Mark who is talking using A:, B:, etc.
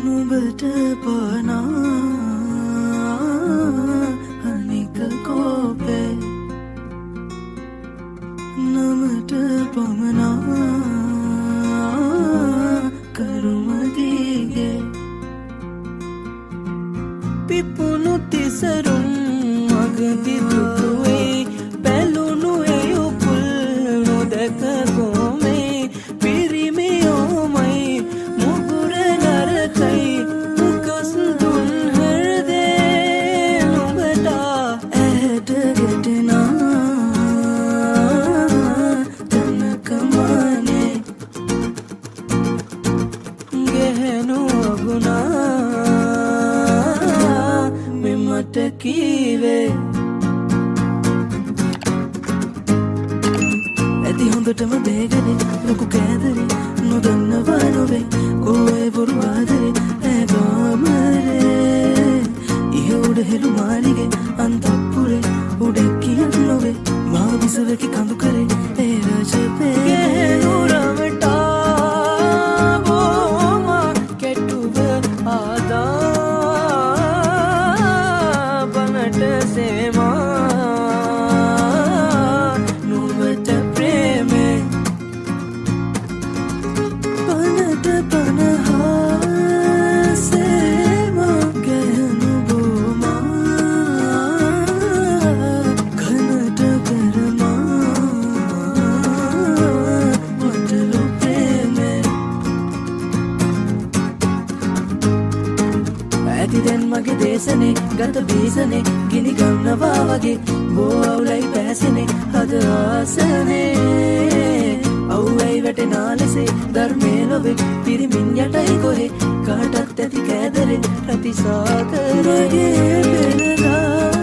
A: නුඹට පනා අනික කෝපේ නමට පමනා කරුමදීගේ පිපුණු තිසරුම් මගදි දුටුවේ බැලුණු ඒ උපුල් නොදැක ගොමේ පිරිමියෝමයි මුගුර නරකයි උකස් දුන් හෘදේ නුඹට ඇට ගැටෙනා තනකමානේ ගෙහෙනු අගුණා මෙමට කීවේ ඇති හොඳටම බේගනේ ලොකු කෑදරේ නොදන්නවා නොවේ කෝයේ බොරු ආදරේ ඇගාමරේ ඉහ උඩ හෙළු මාලිගේ අන්තපුරේ උඩ කියන් නොවේ මා විසවකි කඳු කරේ ඒ රජපේ ගෙහෙනු රමටා බෝමා කෙටුව ආදා බනට සේමා නුඹට ප්‍රේමේ බනට පනහා සේමා ගෙහෙනු බෝමා කනට කරමා මටලු ප්‍රේමේ ඇති දැන් මගේ දේශනේ ගත බීසනේ ගිනි ගන්නවා වගේ බෝ අවුලයි පැසනේ හද ආසනේ අවුයි වැටෙනා ලෙසේ ධර්මේ ලොවේ පිරිමින් යටයි කොහේ කාටත් ඇති කෑදරේ ප්‍රතිසාකරගේ පෙරදා